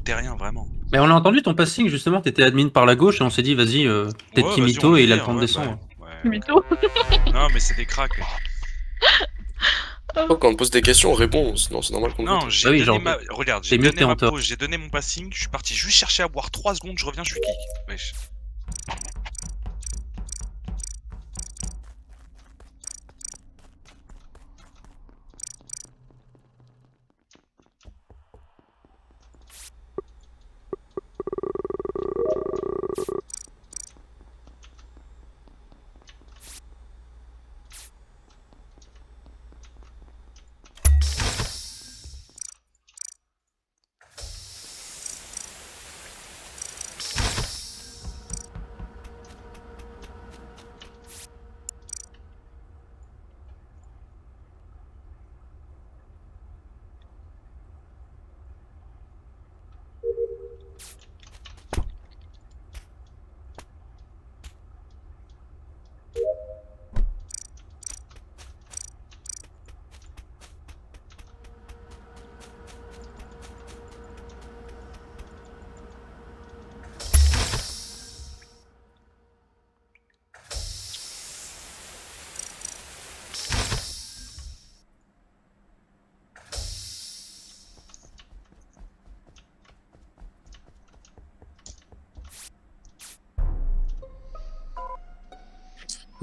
foutais rien, vraiment. Mais on a entendu ton passing, justement, t'étais admin par la gauche et on s'est dit, vas-y, peut-être Ouais, Kimito vas-y, et il a le hein, temps de ouais, descendre. bah, ouais. Mytho. Non, mais c'est des cracks. Quand on pose des questions, on répond, sinon c'est normal qu'on Non, vote. j'ai Bah oui, donné genre, ma... Regarde, t'es j'ai mute, donné t'es ma en tort. pause, j'ai donné mon passing, je suis parti juste chercher à boire 3 secondes, je reviens, je suis kick. Wesh.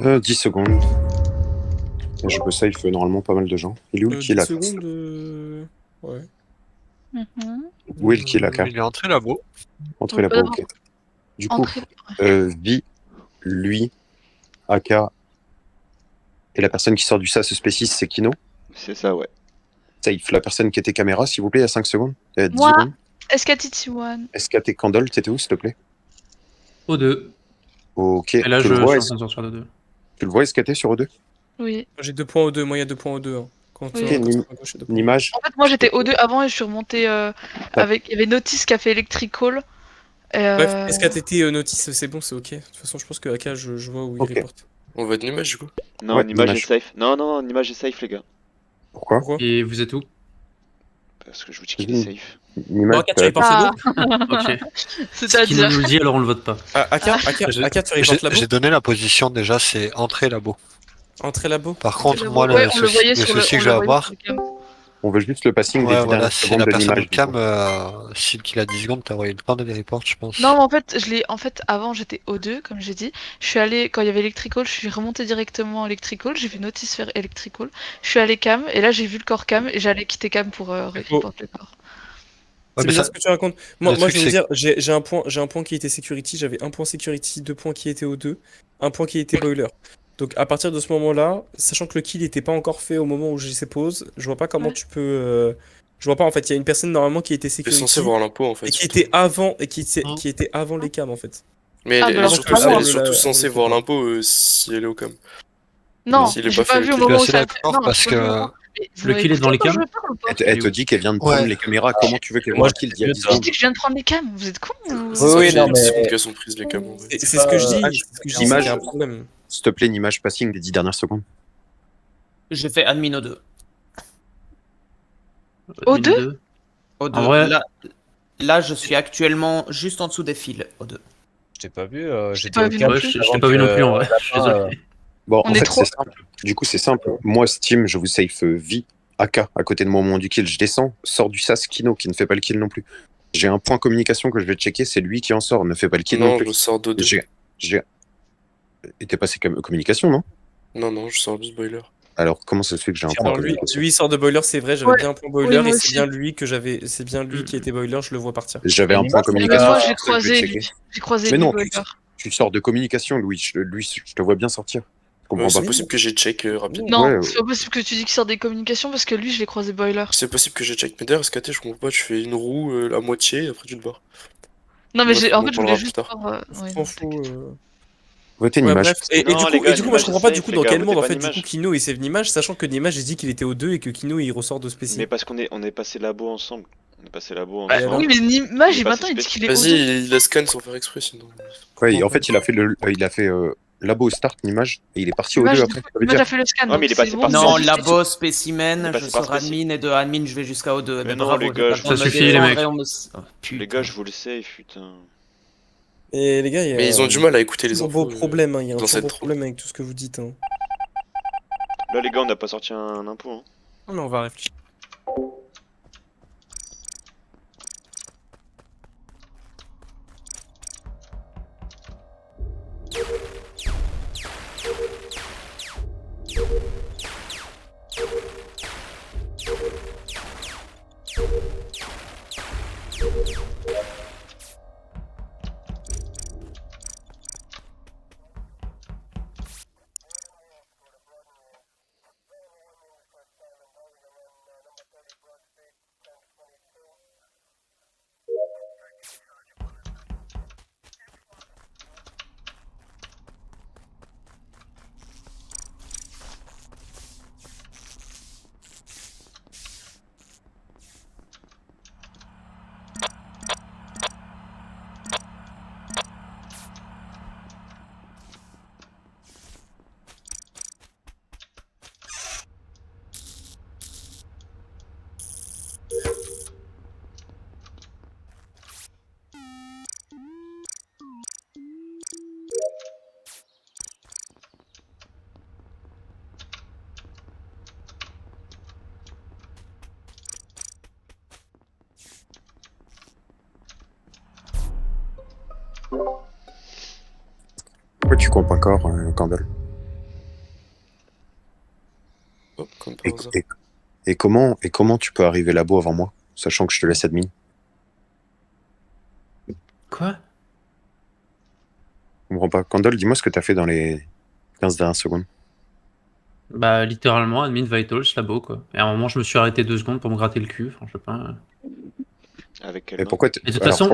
Euh, 10 secondes. Et je peux save normalement pas mal de gens. Il est où le kill 10 là secondes, ouais. Où est le kill AK? Il est entré là-bas. Entrez là-bas, ok. Du coup, Entrez. Vi, lui, AK et la personne qui sort du SAS Spécis, c'est Kino. C'est ça, ouais. Safe, la personne qui était caméra, s'il vous plaît, il y a 5 secondes. Il y a 10 Moi. secondes. SKTT1. SKT Candle, t'étais où, s'il te plaît? O2. Ok, Et là, tu je le vois, suis en train de sortir de 2. tu le vois SKT sur O2? Oui. J'ai 2 points au 2, moi il y a 2 points au 2. Hein. Quand, Oui. quand Ok, c'est à gauche, il y a 2 points. Nimage. En fait, moi j'étais O2 avant et je suis remontée avec. Il y avait Notice qui a fait Electrical. Bref, SKTT Notice, c'est bon, c'est ok. De toute façon, je pense que AK, je vois où il Ok. reporte. On va être une image du coup. Non, Ouais, Nimage est Nimage. safe. Non, Nimage est safe, les gars. Pourquoi? Pourquoi Et vous êtes où? Parce que je vous dis qu'il est safe. Bon, Nimage, AK, tu reportes Ah. d'où Ok. Si Kino C'est-à-dire. nous le dit, alors on le vote pas. AK, tu reportes là-bas. J'ai donné la position déjà, c'est entrée là-bas. Entrée là-bas. Par contre, moi, Ouais, le on le voyait souci sur le. que on je le vais voyait avoir, sur le cam. on veut juste le passing des ouais, 10 voilà, dernières c'est secondes la de personne Nimage. au cam, s'il qu'il a 10 secondes, t'aurais eu le temps d'aller report, je pense. Non, mais en fait, avant j'étais O2, comme j'ai dit. Je suis allée, quand il y avait Electrical, je suis remontée directement Electrical. J'ai vu Notice faire Electrical. Je suis allée cam, et là j'ai vu le corps cam, et j'allais quitter cam pour reporter le corps. Ouais, C'est mais bizarre ça- ce que tu racontes. Moi, le je truc, vais vous c'est dire, j'ai un point qui était security, j'avais un point security, 2 points qui étaient O2, un point qui était boiler. Donc à partir de ce moment-là, sachant que le kill n'était pas encore fait au moment où j'ai ces pauses, je vois pas comment Ouais. tu peux. Je vois pas en fait, il y a une personne normalement qui était T'es security censé voir l'impôt en fait. et qui surtout. était avant Hein. qui était avant les cams en fait. Mais Ah, elle bah est alors, surtout, c'est pas elle moi. est surtout Le- censée le- voir l'impôt si elle est au cam. Non, S'il est j'ai pas pas fait, vu le au kill. moment où Je suis ça. assez d'accord Non, parce j'ai pas vu au que- moment. Mais vous Le m'avez kill est devant les écouté quand cams. je parle ou pas Elle te dit qu'elle vient de prendre Ouais. les caméras. Comment tu veux qu'elle Moi, voit le kill d'il y a 10 J'ai secondes? dit que je viens de prendre les cams, vous êtes cons ou... Ça oui, fait non, 10 mais- secondes qu'elles sont prises les cams en vrai. C'est ce que je dis, pas- c'est ce que je dis, Image. c'est qu'il y a un problème. S'il te plaît, une image passing des 10 dernières secondes. J'ai fait admin O2. O2? O2. En vrai- Là, je suis actuellement juste en dessous des fils O2. Je t'ai pas vu, Je t'ai j'étais pas au vu camp non Ouais, plus. je avant t'ai pas vu que, non plus en vrai. à la Je suis fin, désolé. Bon, On en est fait, trop. c'est simple. Du coup, c'est simple. Moi, Steam, je vous safe Vi, AK, à côté de moi au moment du kill. Je descends, sors du SAS Kino, qui ne fait pas le kill non plus. J'ai un point communication que je vais checker, c'est lui qui en sort, ne fait pas le kill non Non, plus. je sors d'O2. J'ai... Et t'es passé comme communication, non? Non, je sors juste boiler. Alors, comment ça se fait que j'ai un point Alors lui, communication? lui il sort de boiler, c'est vrai, j'avais Ouais. bien un point boiler Oui, moi et c'est aussi. bien lui que j'avais, c'est bien lui qui était boiler, je le vois partir. J'avais un Mais point Nimage, communication. Moi, c'est j'ai pour ça que je vais croisé checker. lui. J'ai croisé Mais lui, non, boiler. tu sors de communication, Louis. Je te vois bien sortir. Je comprends C'est pas. possible que j'ai check rapidement. Non, Ouais, c'est pas possible que tu dis qu'il sort des communications parce que lui, je l'ai croisé boiler. C'est possible que j'ai check. Mais d'ailleurs, SKT, je comprends pas, tu fais une roue à moitié et après tu te barres. Non, mais Bref, en on fait, je parlera voulais juste plus tard. voir. Je Ouais, m'en non, fous. t'inquiète. Votez une Ouais, image. bref. Et Non, du les coup, gars, moi je Nimage comprends pas est du safe, coup les dans gars, quel monde votez en pas fait du Nimage. coup Kino il save Nimage, sachant que Nimage j'ai dit qu'il était au 2 et que Kino il ressort de Spécie. Mais parce qu'on est passé labo ensemble. On est passé labo Bah, ensemble. Oui, mais Nimage, Il est maintenant, passé il dit spé- qu'il est O2. Vas-y, il a scan sans faire exprès sinon. Ouais, en fait, il a fait Labo start, Nimage, et il est parti au Image, 2 après. Ça veut Image dire a fait le scan. Ouais, mais il donc est passé c'est par bon. Non, Spécimen. labo, Il spécimen, est je passé par sors admin et de admin, je vais jusqu'à O2. Mais Mais non, bravo, les j'ai gars, pas je le temps de Ça me suffit, les défendre mecs. et on me... Oh, Les putain. gars, je vous le safe, putain. Et les gars, il y a Mais ils ont du mal à écouter les turbo infos. problème, hein. Il y a un dans cette turbo troupe. problème avec tout ce que vous dites. Hein. Là, les gars, on n'a pas sorti un impôt. Hein. Non, mais on va réfléchir. Pourquoi tu comptes encore, Candle? Oh, comme Et, par hasard. et comment tu peux arriver labo avant moi, sachant que je te laisse admin? Quoi? Je comprends pas. Candle, dis-moi ce que t'as fait dans les 15 dernières secondes. Bah, littéralement, admin Vitals, labo, quoi. Et à un moment, je me suis arrêté 2 secondes pour me gratter le cul. Enfin, je sais pas. Avec quelle Et main pourquoi Et de toute alors, façon,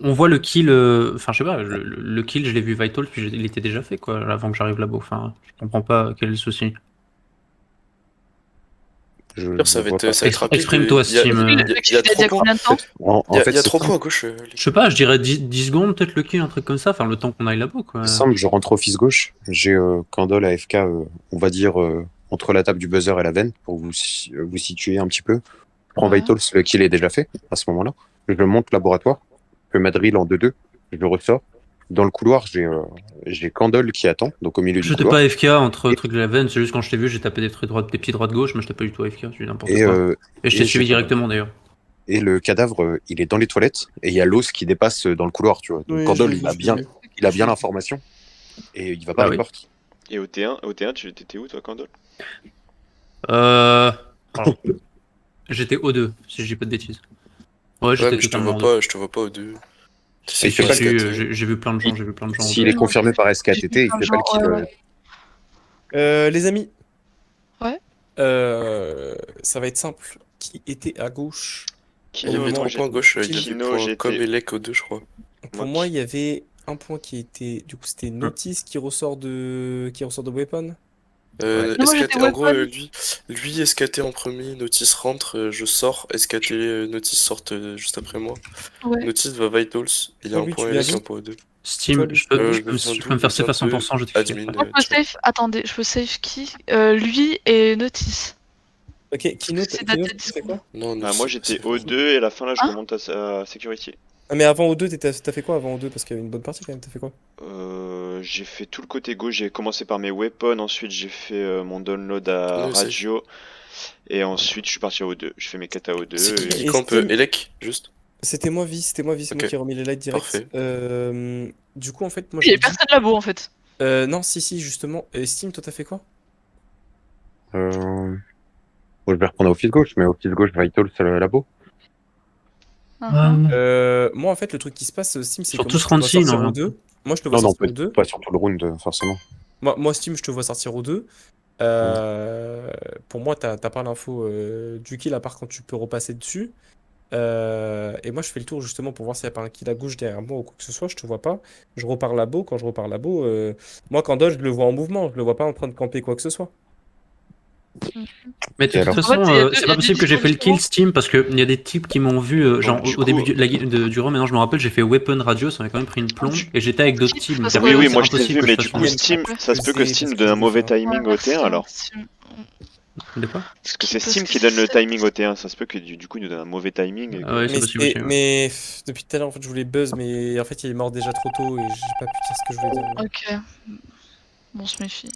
on voit le kill. Enfin, je sais pas, le kill, je l'ai vu Vitals, puis il était déjà fait, quoi, avant que j'arrive labo. Enfin, je comprends pas quel est le souci. Ça va vois être, pas. ça va être rapide. Exprime-toi, Il y a- Steam. il y a- Le il y a kill, il a dit à trop combien de temps? En Il y a, fait, il y a c'est trop points à simple. gauche. Je sais pas, je dirais 10 secondes, peut-être le kill, un truc comme ça, enfin le temps qu'on aille labo, quoi. C'est simple, je rentre office gauche. J'ai Candle AFK, on va dire, entre la table du buzzer et la veine, pour vous situer un petit peu. Je prends Ouais. Vitals, le kill est déjà fait, à ce moment-là. Je le monte laboratoire. Je fais ma drill en 2-2. Je le ressors. Dans le couloir, j'ai Candle qui attend, donc au milieu du J'étais couloir. pas AFK entre Et- trucs de la veine, c'est juste quand je t'ai vu, j'ai tapé des pieds droite-gauche, mais j'étais pas du tout AFK, j'ai n'importe Et, quoi. Et je et t'ai suivi j'ai- directement d'ailleurs. Et le cadavre, il est dans les toilettes, et il y a l'os qui dépasse dans le couloir, tu vois. Donc Oui, Candle, je l'ai il a vu, bien, je l'ai vu. il a bien l'information, et il va pas Bah oui. report. Et au T1, tu étais où, toi, Candle Alors, j'étais O2, si je dis pas de bêtises. Ouais, Ouais, j'étais mais je te totalement vois O2. pas, je te vois pas au deux. Si, il fait si, pas si, le j'ai vu plein de gens, en S'il O2. est confirmé par J'ai SKTT, vu il plein fait de pas le gens, kill. ouais. Les amis. Ouais. Ça va être simple. Qui était à gauche? Il y avait Moment, trois points à gauche, il y avait Kino, point j'étais- comme Elec au 2, je crois. Pour moi, il y avait un point qui était. Du coup, c'était Notice qui ressort de Weapon. Non, moi, j'étais SKT, en gros, weapon. lui, SKT en premier, Notice rentre, je sors, SKT, Notice sortent juste après moi. Ouais. Notice va Vitals, et il y a Toi, un lui, point tu viens Elec, d'où? un point 2. Steam, Toi, lui, je peux je viens me faire safe à 100%, je t'explique admin. après. Moi, je peux save. Attendez, je peux save qui? Lui et Notice. Ok, Kino, C'est Kino, daté de tu fais quoi? Non, Ah, moi, j'étais O2, et à la fin, là, je Hein remonte à Security. Ah, mais avant O2, t'as fait quoi avant O2? Parce qu'il y avait une bonne partie quand même, t'as fait quoi? J'ai fait tout le côté gauche, j'ai commencé par mes weapons, ensuite j'ai fait mon download à Non, c'est- radio, et ensuite je suis parti à O2. Je fais mes 4 à O2. C'est qui et- qui Et campe Steam Elec, juste? C'était moi, Vi, c'est moi Ok. qui ai remis les lights direct. Parfait. Du coup, en fait, moi Il y je avait dis. personne labo en fait. Non, si, justement. Steam, toi, t'as fait quoi? Bon, je vais reprendre office gauche, mais office gauche, Vitals, c'est le labo. Moi, en fait, le truc qui se passe, Steam, c'est Sur que tous moi, je te vois Rancy, sortir non, au 2. Moi, je te vois Non, sortir au 2. pas sur tout le round, forcément. Moi, Steam, je te vois sortir au 2. Pour moi, t'as pas l'info du kill, à part quand tu peux repasser dessus. Et moi, je fais le tour justement pour voir s'il n'y a pas un kill à gauche derrière moi ou quoi que ce soit. Je te vois pas. Je repars labo. Quand je repars labo, moi, quand Dodge, je le vois en mouvement. Je le vois pas en train de camper quoi que ce soit. Mais de Et toute alors façon, En fait, il y a deux- c'est il y pas a possible deux que j'ai fait le kill différences. Steam parce qu'il y a des types qui m'ont vu, genre du au début coup, du run, maintenant je me rappelle, j'ai fait Weapon Radio, ça m'a quand même pris une plombe et j'étais avec d'autres teams. Parce Donc que- Oui, c'est moi je t'ai impossible vu, que mais je du fasse coup, une- Steam, Ouais. ça se peut que Je sais, Steam parce donne que un j'ai mauvais fait un- timing Ouais, au T1 alors. De quoi? Parce que c'est Parce Steam que qui donne le c'est- timing au T1, ça se peut que du coup il nous donne un mauvais timing. Et que- Ouais, c'est Mais, possible aussi. Ouais. mais depuis tout à l'heure, en fait, je voulais buzz, mais en fait, il est mort déjà trop tôt et j'ai pas pu dire ce que je voulais dire. mais- Ok. Bon, on se méfie.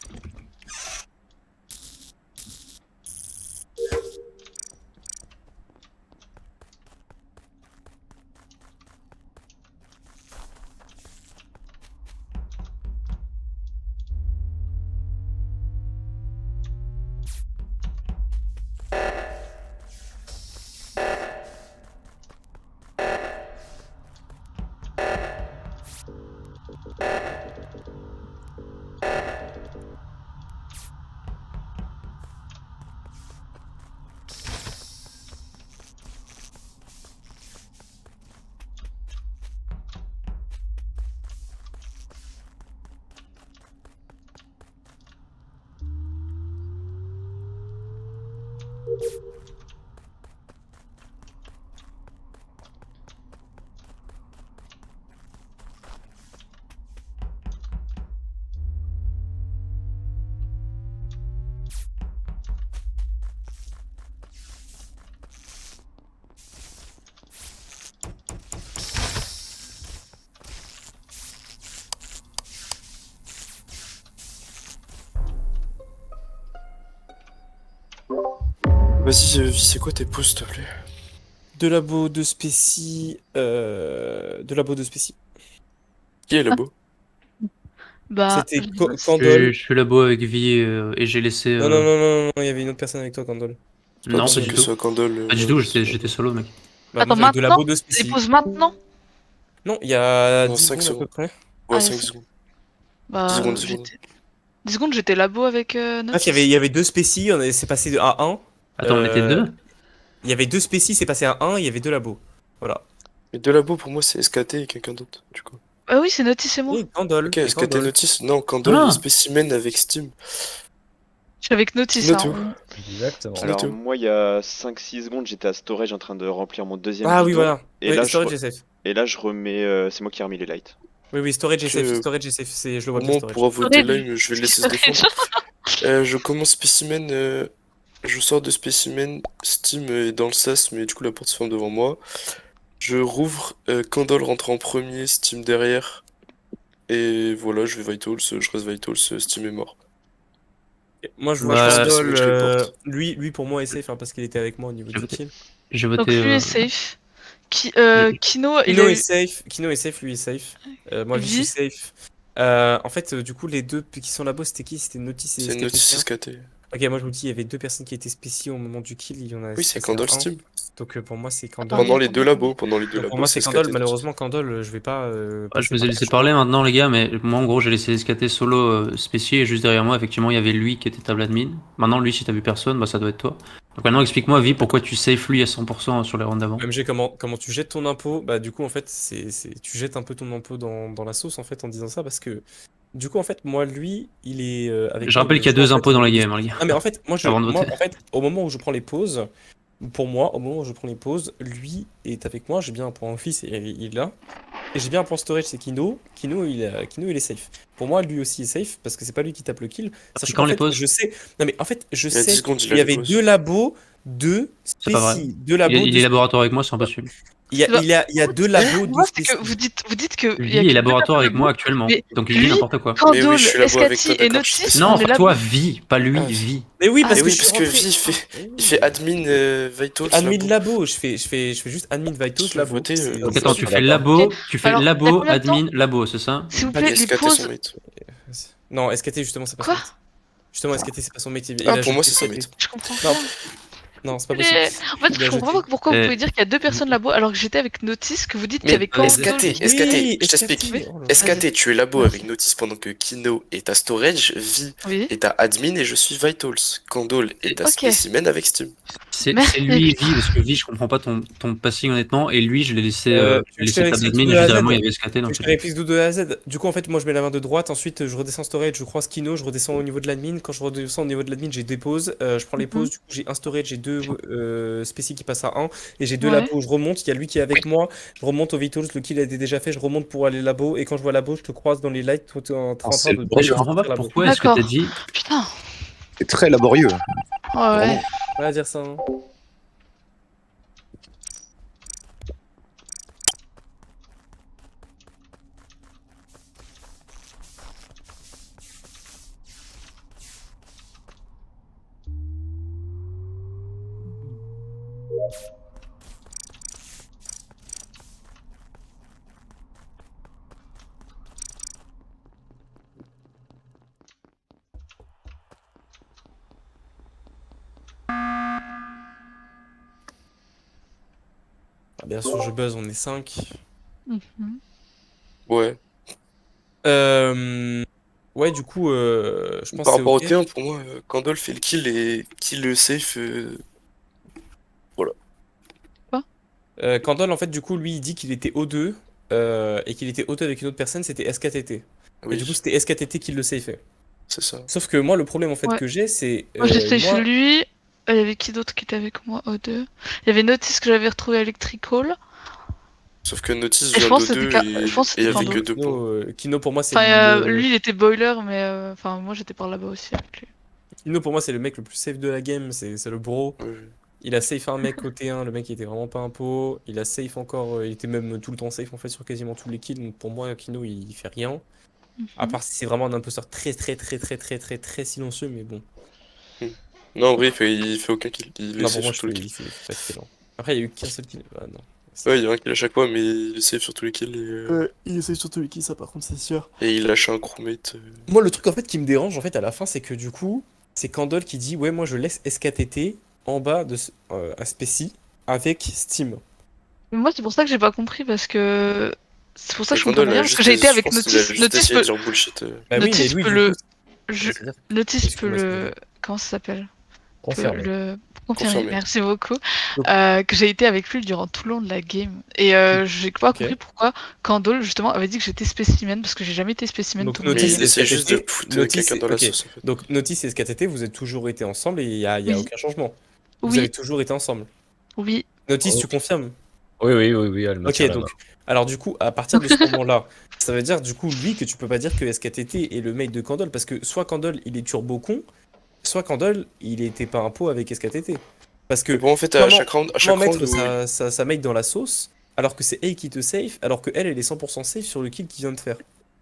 Vas-y, c'est quoi tes pouces, s'il te plaît? De labo, de spécie. De labo, de spécie. Qui est là-bas? Bah, C'était Je Candole. suis là-bas avec Vi et j'ai laissé. Non, non, non, non, non, il y avait une autre personne avec toi, Candole. C'est pas Non, pas possible du que tout. ce soit Candole. Pas du tout, j'étais solo, mec. Bah, Attends, moi, j'avais de labo, maintenant de Les spécie. pauses maintenant Non, il y a Non, 10 5 secondes à peu près. Ouais, Ah, 5 c'est- secondes. Bah, 10 secondes, 10 secondes. 10 secondes, j'étais labo avec Bref, Notice. il y avait deux spécies, c'est passé de à 1. Attends, on était deux? Il y avait deux spécies, c'est passé à 1, il y avait deux labos. Voilà. Mais de labo, pour moi, c'est SKT et quelqu'un d'autre, du coup. Ah oui, c'est Notice et moi. Oui, Candole. Ok, et SKT Candole. Notice. Non, Candole Ah. et Spécimen avec Steam. Je suis avec Notice. Note Hein. Exactement. Qui Alors note où moi il y a 5-6 secondes j'étais à storage en train de remplir mon deuxième Ah bidon. oui, voilà. Et, Oui, là, storage est safe. et là je remets... c'est moi qui ai remis les lights. Oui, oui, storage est safe. Que- Storage est safe. Je le vois Au bien, moins, storage. pour voter Storage. là, je vais le laisser se défendre. Je commence Spécimen. Je sors de Spécimen. Steam est dans le sas, mais du coup, la porte se ferme devant moi. Je rouvre. Candole rentre en premier, Steam derrière. Et voilà, je vais Vitals. Je reste Vitals. Steam est mort. Moi, je Bah, vois c'est Candole. moi, je reporte. Lui, pour moi, est safe hein, parce qu'il était avec moi au niveau J'ai du voté. kill. J'ai Donc voté. lui est safe. Kino, il Kino a est eu... safe. Kino est safe, lui est safe. Moi, je Vi. suis safe. En fait, du coup, les deux qui sont là-bas, c'était qui? C'était Notice et C'est SKT. Notice SKT. Ok, moi je vous dis, il y avait deux personnes qui étaient spéciées au moment du kill. Il y en a Oui, c'est passé Candole un. Steam. Donc pour moi, c'est Candole. Pardon. Pendant les deux labos. Pendant les deux Donc, labos. pour moi, c'est SKT Candole. Notice. Malheureusement, Candole, je vais pas. Je passer vous ai par laissé le parler choix. maintenant, les gars, mais moi, en gros, j'ai laissé SKT solo spécial et juste derrière moi, effectivement, il y avait lui qui était table admin. Maintenant, lui, si t'as vu personne, bah ça doit être toi. Donc maintenant, explique-moi, Vi, pourquoi tu safe lui à 100% sur les rounds d'avant. MG, comment tu jettes ton impôt? Bah, du coup, en fait, tu jettes un peu ton impôt dans la sauce, en fait, en disant ça, parce que, du coup, en fait, moi, lui, il est avec Je moi, rappelle il qu'il y a joue, en deux fait, impôts au dans la niveau du- game, hein, les gars. Non, mais en fait, Avant de voter. en fait, au moment où je prends les pauses, pour moi, au moment où je prends les pauses, lui est avec moi, j'ai bien un point office et il est là. Et j'ai bien un point storage, c'est Kino. Kino, il est safe. Pour moi, lui aussi est safe, parce que c'est pas lui qui tape le kill. Sachant quand qu'en les fait, pauses je sais. Non, mais en fait, je Il y a 10 sais secondes, qu'il y avait pause. deux labos, deux C'est pas vrai. spécies. Deux labos, Il deux est laboratoire avec moi, c'est impossible. il y a deux labos, deux Moi, c'est que spécies. vous dites que il y Vi a est que deux laboratoire avec labos. moi actuellement. Mais Donc il dit lui, n'importe quoi. Mais oui, Candole, je suis là-bas avec SKT toi, et d'accord, Notice, j'étais Non, on est là. toi, Vi, pas lui, Ah, Vi. Mais oui, Ah, parce mais que oui, je suis parce que rentré. Vi, il fait admin Vitals. Admin labo. labo, je fais juste admin Vitos Je vais labo. voter, C'est- Donc c'est- attends, c'est tu pas fais d'accord. labo, tu fais Alors, il y a labo, combien de temps admin, labo, c'est ça? S'il vous Pas plaît, des les SKT pauses. son mate. Non, SKT justement, c'est pas Quoi son métier. Justement, SKT c'est pas son métier. Il Ah, a pour juste moi, c'est son SKT. mate. Je comprends Non. pas. Non, c'est pas possible. En fait, Il a je comprends jeté. pas pourquoi vous Euh, pouvez dire qu'il y a deux personnes labo alors que j'étais avec Notice, que vous dites qu'il y Mais avait Kando. SKT, Oui, SKT, je t'explique. SKT. Oh là là. SKT, tu es labo avec Notice pendant que Kino est à Storage, Vi Oui. est à Admin et je suis Vitals. Candle est à Ok. Specimen avec Steam. C'est Merci. lui, Vi, parce que Vi, je comprends pas ton passing honnêtement, et lui, je l'ai laissé, Tu veux que je laissé te table réexplique admin, de et A à juste derrière Z moi, il y avait SKT, donc Je te réexplique de A à Z. Du coup, en fait, moi, je mets la main de droite. Ensuite, je redescends storage, je croise Kino, je redescends au niveau de l'admin. Quand je redescends au niveau de l'admin, j'ai des pauses. Je prends les pauses. Du coup, j'ai un storage, j'ai deux spécis qui passent à 1. Et j'ai deux Ouais. labos. Je remonte. Il y a lui qui est avec moi. Je remonte au Vitals. Le kill a été déjà fait. Je remonte pour aller labo. Et quand je vois labo, je te croise dans les lights. Toi, t'es en train c'est de. Mais je laborieux. comprends pas sortir labo. pourquoi est-ce que t'as D'accord. dit. Putain. C'est très laborieux. Ouais, ouais. Vraiment. Pas dire ça. Hein. Ah, bien sûr, je buzz. On est 5. Mhm. Ouais. Ouais, du coup, je pense Par que c'est rapport au ok. T1, pour moi, Candle fait le kill et kill le safe. Voilà. Candle, en fait, du coup, lui, il dit qu'il était O2 et qu'il était O2 avec une autre personne, c'était SKTT. Et du coup, Oui, c'était SKTT qui le safeait. c'est ça. Sauf que moi, le problème en fait Ouais. que j'ai, c'est Moi, j'ai safe moi. lui. Il y avait qui d'autre qui était avec moi au 2? Il y avait Notice que j'avais retrouvé à Electrical. Sauf que Notice Et je vient pense de que c'était 2 je pense que et il y c'était avait Kando. que 2 points. Kino, pour moi, c'est Enfin, le... lui, il était boiler, mais enfin, moi, j'étais par là-bas aussi avec lui. Kino, pour moi, c'est le mec le plus safe de la game, c'est le bro. Ouais. Il a safe un mec au T1, le mec il était vraiment pas un pot. Il a safe encore, il était même tout le temps safe en fait sur quasiment tous les kills. Donc pour moi, Kino il fait rien. À part si c'est vraiment un imposteur très silencieux, mais bon. Non, en vrai, il fait aucun kill. Il est Non, pour safe moi, sur tous les kills. il fait pas de kill. Hein. Après, il y a eu qu'un seul kill. Ah non. Ouais, il y a un kill à chaque fois, mais il est safe sur tous les kills. Il essaye sur tous les kills, ça par contre, c'est sûr. Et il lâche un crewmate. Moi, le truc en fait qui me dérange en fait à la fin, c'est que du coup, c'est Candle qui dit ouais, moi je laisse SKTT en bas de à Speci avec Steam. Mais moi, c'est pour ça que j'ai pas compris parce que. C'est pour ça Mais que je comprends Candle a rien parce que juste, j'ai été je avec pense qu'il a Notice. juste Notice essayé de peut. dire bullshit. Bah oui, mais Notice lui, peut du le. coup, c'est-à-dire Notice peut excuse-moi, excuse-moi. le. Comment ça s'appelle? Confirmé. Le confirmer, Confirmé. merci beaucoup. Donc- Que j'ai été avec lui durant tout le long de la game. Et j'ai pas Ok. compris pourquoi Candle justement avait dit que j'étais spécimen parce que j'ai jamais été spécimen Donc tout le long de Mais la Notice il game. et essaie juste de SKTT, foutre Notice, quelqu'un dans la ok. sauce, en fait. Donc Notice et SKTT, vous êtes toujours été ensemble et il y a Oui. aucun changement. Vous Oui. avez toujours été ensemble. Oui. Notice, Oh. tu confirmes? Oui, elle me Ok, tient la donc, main. alors du coup, à partir de ce moment-là, ça veut dire du coup, lui, que tu peux pas dire que SKTT est le mate de Candle, parce que soit Candle, il est turbo con, soit Candle, il était pas un pot avec SKTT. Parce que Mais bon, en fait, à comment, chaque round comment mettre où... sa mate dans la sauce, alors que c'est A qui te safe, alors que elle est 100% safe sur le kill qu'il vient de faire.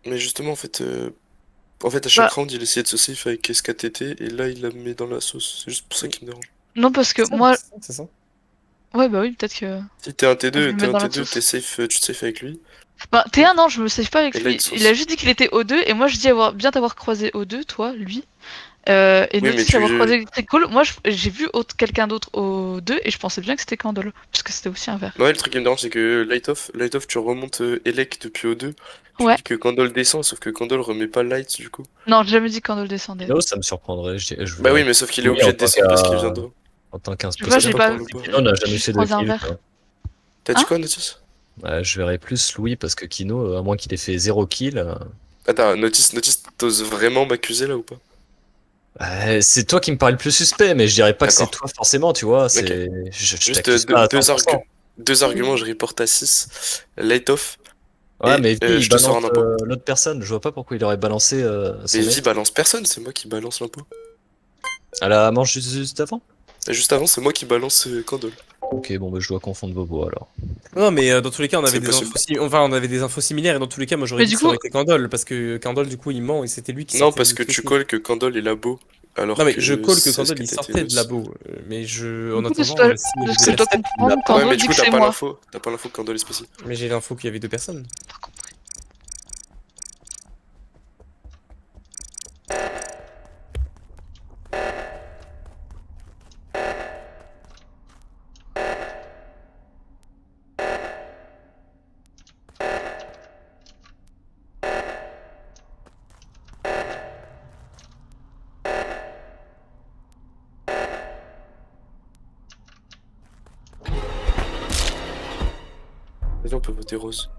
Mais justement, en fait, à chaque Bah, round, il essayait de se safe avec SKTT, et là, il la met dans la sauce. C'est juste pour ça qui me dérange. non, parce que C'est ça, moi. c'est ça. Ouais, bah oui, peut-être que. Si t'es un Je le T2, mets dans la sauce. t'es safe, tu te safe avec lui. Bah, T1, non, je me save pas avec Et là, lui. il te Il a sauce. juste dit qu'il était O2 et moi je dis bien t'avoir croisé O2, toi, lui. Et Oui, mais Notice avoir croisé Electrical. Moi j'ai vu quelqu'un d'autre O2 et je pensais bien que c'était Candle. Parce que c'était aussi un verre. Ouais, le truc qui me dérange, c'est que Light Off, tu remontes Elec depuis O2. Tu Ouais. dis que Candle descend, sauf que Candle remet pas Light, du coup. Non, j'ai jamais dit que Candle descendait. Kino, ça me surprendrait. Je Bah oui, verrais. mais sauf qu'il est Oui, obligé en de tant descendre parce qu'il qu'un- vient de... En tant Je sais pas, qu'imposteur, j'ai pas pas. parlé ou pas. Kino n'a jamais J'ai fait de croisé un kill, verre. quoi. T'as dit Hein quoi, Notice? Ouais, je verrais plus Louis parce que Kino, à moins qu'il ait fait 0 kill. Attends, Notice, t'oses vraiment m'accuser là ou pas? C'est toi qui me paraît le plus suspect, mais je dirais pas que c'est D'accord. toi forcément, tu vois. Ok. Je Juste t'accuse pas à 100%. deux arguments, je reporte à 6. Light Off, Ouais, et mais Vi, il je te sors balance un impôt. l'autre personne. Je vois pas pourquoi il aurait balancé son Mais mec. Vi balance personne, c'est moi qui balance l'impôt. À la manche juste avant? Et juste avant, c'est moi qui balance Candle. Ok, bon, bah, je dois confondre vos voix alors. Non, mais dans tous les cas, on avait C'est des possible. infos, enfin, on avait des infos similaires et dans tous les cas, moi j'aurais Mais dit du que ça aurait coup- été Candle parce que Candle, du coup, il ment et c'était lui qui Non, sortait parce du que tu truc. calls que Candle est labo. Alors Non, mais que je call que c'est Candle ce il que sortait t'étais de labo, mais je, en Du coup, de ce attendant, que s'il y avait de ce deux que je dois personnes, comprendre, Ouais, Candle mais dit du que coup, t'as c'est pas moi. l'info. T'as pas l'info que Candle est spécial. mais j'ai l'info qu'il y avait deux personnes. Allez, on peut voter Rose.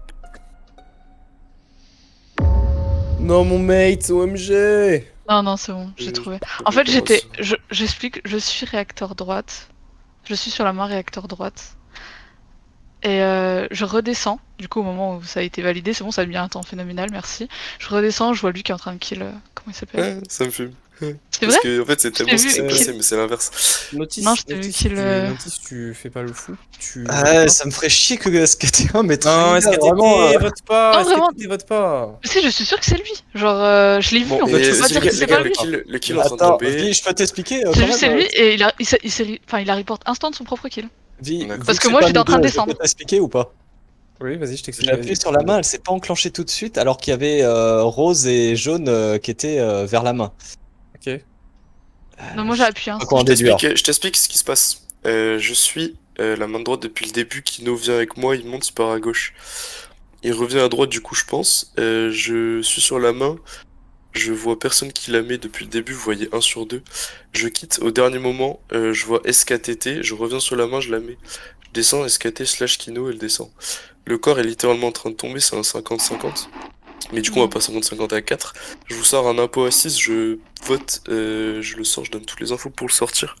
Non, mon mate, OMG. Non, c'est bon, j'ai trouvé. En fait, j'explique, je suis réacteur droite. Je suis sur la main réacteur droite. Et je redescends, du coup au moment où ça a été validé, c'est bon, ça a mis un temps phénoménal, merci. Je redescends, je vois lui qui est en train de kill, comment il s'appelle? Ça me fume. C'est Parce vrai? que en fait, c'est tellement ce qui s'est vu passé, mais c'est l'inverse. Notice, Non, je t'ai vu qu'il, Notice, tu fais pas le fou. Ah, ça me ferait chier que SKT1 mette Non, rien, SKTT, vraiment. vote pas. Non, vraiment. SKTT, vote pas. Si, je suis sûre que c'est lui. Genre, je l'ai vu, Bon, en mais fait, je peux pas vas-y, dire les que c'est gars, pas lui. le kill est en train de Attends, tomber. Vi, je peux t'expliquer J'ai quand vu même, c'est lui et il a report instant de son propre kill. Vi, D'accord. Parce vu que c'est moi, pas j'étais en nous train de deux, descendre. Je peux t'expliquer ou pas? Oui, vas-y, je t'explique. J'ai appuyé sur la main, elle s'est pas enclenchée tout de suite, alors qu'il y avait rose et jaune qui étaient vers la main. Ok. Non, moi j'ai appuyé Pas instant. quoi en déduire. Je t'explique ce qui se passe. Je suis la main droite depuis le début. Kino vient avec moi, il monte, il part à gauche. Il revient à droite, du coup, je pense. Je suis sur la main. Je vois personne qui la met depuis le début. Vous voyez 1 sur 2. Je quitte au dernier moment. Je vois SKTT. Je reviens sur la main, je la mets. Je descends, SKT / Kino, elle descend. Le corps est littéralement en train de tomber. C'est un 50-50. Mais du coup, on va pas 50-50 à 4. Je vous sors un impôt à 6, je vote, je le sors, je donne toutes les infos pour le sortir.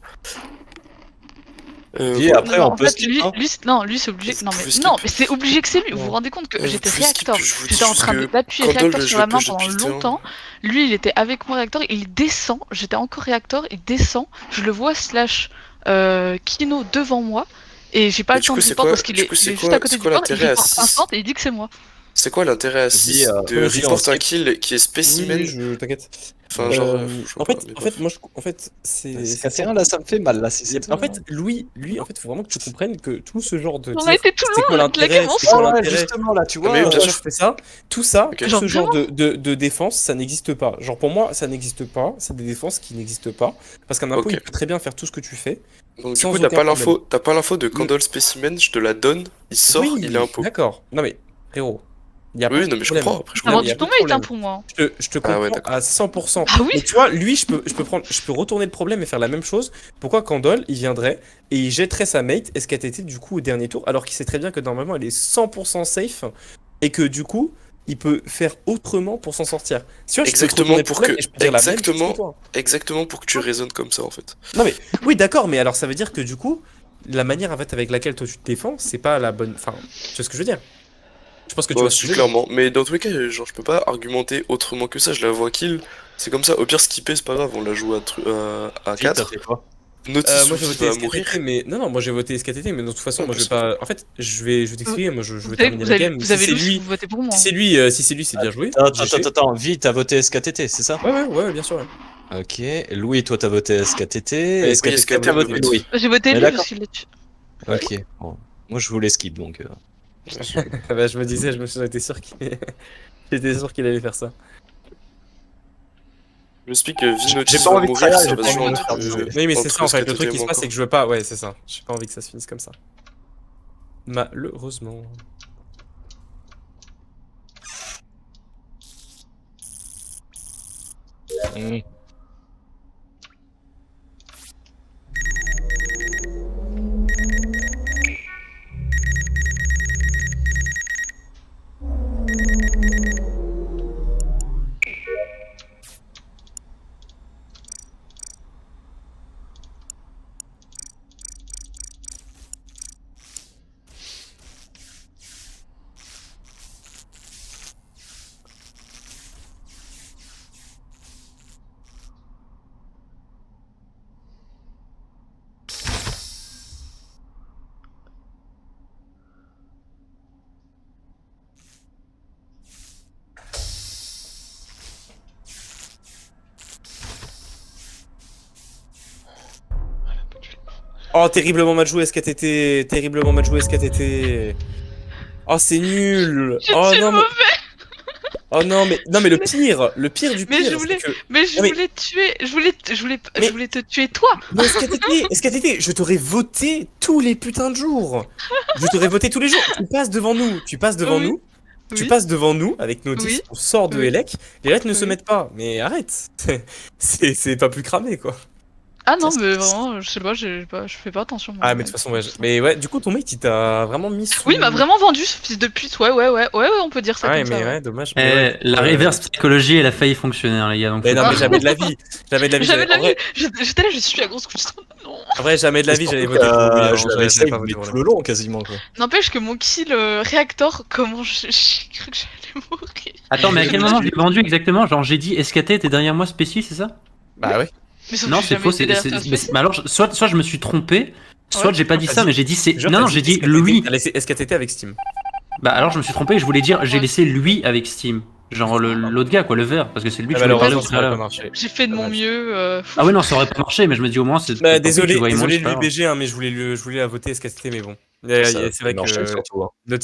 Vi, Voilà. après, Non, on en peut fait, skip, lui, hein. lui c'est obligé. Vous Non, pouvez mais skip. non, mais c'est obligé que c'est lui. Vous Non. vous rendez compte que Vous j'étais pouvez skip, réacteur. je vous dis J'étais en juste train que d'appuyer Candle, réacteur je sur la le main push pendant depuis le terrain. longtemps. Lui, il était avec moi réacteur. Il descend. J'étais encore réacteur. Il descend. Je le vois / Kino devant moi. Et j'ai pas Mais le du temps coup, de c'est report quoi- parce qu'il du est, coup, il c'est est juste quoi- à côté c'est du quoi port. Il l'intérêt à report 6? instant et il dit que c'est moi. C'est quoi l'intérêt à 6 de vas-y, on report un skip. kill qui est spécimen? Oui, je t'inquiète. Enfin, genre, je sais En pas, fait, mais en bref. fait, moi, en fait, c'est. SKT1, là, ça me fait mal, là, si c'est En fait, lui, en fait, faut vraiment que tu comprennes que tout ce genre de On a dire, été tout c'est quoi loin de la l'intérêt, game c'est quoi ensemble. l'intérêt, justement, là, tu mais vois. oui, bien pourquoi sûr. je fais ça, tout ça, Ok. tout Genre, ce genre de défense, ça n'existe pas. Genre pour moi, ça n'existe pas, c'est des défenses qui n'existent pas, parce qu'un impôt, Ok. il peut très bien faire tout ce que tu fais. Donc du sans coup, t'as aucun pas problème. l'info de Candle Specimen, je te la donne, il sort, Oui, il est impôt. d'accord. Non mais, frérot, il y a Oui, pas non de mais je problème. comprends, après je T'as Non, comprends. mais y vendu a ton pas de mate, hein, problème. pour moi. Je te Ah ouais, comprends d'accord. à 100%. Ah oui. Mais tu vois, lui, je peux retourner le problème et faire la même chose. Pourquoi Candle, il viendrait et il jetterait sa mate SKTT du coup au dernier tour, alors qu'il sait très bien que normalement elle est 100% safe et que du coup, il peut faire autrement pour s'en sortir. Si tu vois, je peux te Exactement retourner le pour problème que- et je peux dire la même chose exactement. que toi. Exactement pour que tu raisonnes comme ça en fait. Non mais, oui, d'accord, mais alors ça veut dire que du coup, la manière en fait avec laquelle toi tu te défends, c'est pas la bonne. Enfin, tu vois ce que je veux dire? Je pense que tu Ouais, vois ce que si, je veux dire. clairement. Mais dans tous les cas, genre, je peux pas argumenter autrement que ça. Je la vois kill. C'est comme ça. Au pire, skipper, c'est pas grave. On la joue à 4. Notice Moi où j'ai il voté va SKTT, mourir. mais non, moi j'ai voté SKTT, mais de toute façon, Ouais, moi je vais parce pas. En fait, je vais t'expliquer, moi je vais Vous terminer la game. vous Si avez c'est lu si lui, vous votez pour moi. si c'est lui, c'est bien joué. Attends, Vi, t'as voté SKTT, c'est ça? Ouais, bien sûr. Ouais. Ok. Louis, toi, t'as voté SKTT. Oui, SKTT, SKT, t'as voté le vote. Louis. J'ai voté Mais lui d'accord. parce qu'il l'a tué. Ok. Bon. Moi, je voulais skip, donc. Bah, je me disais, j'étais sûr j'étais sûr qu'il allait faire ça. Je m'explique que J'ai Vinotis pas va envie de mourir. faire, Ça j'ai va pas se jouer envie de entre. faire désolé. Oui, mais c'est entre ça en fait, le SKTT truc et qui se moi, passe, quoi. c'est que je veux pas. Ouais, c'est ça. J'ai pas envie que ça se finisse comme ça. Malheureusement. Oh, terriblement mal joué SKTT. Terriblement mal joué SKTT. Oh, c'est nul. Oh non, mais... Oh non, mais le pire du Mais pire, je voulais, c'est que... mais je Non, mais- voulais tuer, Mais- je voulais te tuer toi. Mais SKTT, je t'aurais voté tous les putains de jours. Je t'aurais voté tous les jours. Tu passes devant nous, tu passes devant Oui. nous. Tu Oui. passes devant nous avec Notice, Oui. on sort de Oui. Elec, les lettres ne se Oui. mettent pas. Mais arrête. C'est pas plus cramé, quoi. Ah non, Ça, mais c'est- vraiment, je sais pas, je fais pas attention. moi, Ah, mais de toute façon, ouais. Mais ouais, du coup, ton mate, il t'a vraiment mis sous. Oui, il m'a vraiment vendu ce fils de pute. Ouais, on peut dire ça Ouais, comme mais ça. ouais, dommage. Mais ouais, La reverse psychologie, elle a failli fonctionner, hein, les gars. Donc Mais faut non, pas- mais jamais de la vie. Jamais de la vie. Jamais de la en vrai, vie. J'étais là, je suis à grosse couche. Non. en vrai, jamais de la vie, j'allais Surtout voter pour lui. que Hein, je l'avais j'allais save pas mais voter pour tout lui. le long quasiment quoi. N'empêche que mon kill réacteur, comment j'ai cru que j'allais mourir. Attends, mais à quel moment je l'ai vendu exactement? Genre, j'ai dit SKT était derrière moi spécial, c'est ça? Bah ouais. Mais sauf Non, que j'ai c'est jamais faux. été derrière toi, Mais Spécie. alors, soit je me suis trompé, soit Ouais. j'ai pas dit ça, Vas-y. mais j'ai dit c'est. Je te jure, Non, t'as non, j'ai dit SKTT, lui. T'as laissé SKTT avec Steam. Bah alors, je me suis trompé. Je voulais dire j'ai Ouais. laissé lui avec Steam. Genre l'autre gars, quoi, le vert, parce que c'est lui que je voulais parler Malheureusement, au ça aurait pas préalable. marché. J'ai fait de mon Dommage. mieux. Ah ouais, non, ça aurait pas marché, mais je me dis au moins c'est. Bah, tant pis, désolé, tu voyais moi, désolé c'est pas lui grave. BG, hein, mais je voulais la voter SKTT, mais bon. Ça C'est vrai marchait que surtout. Hein. notre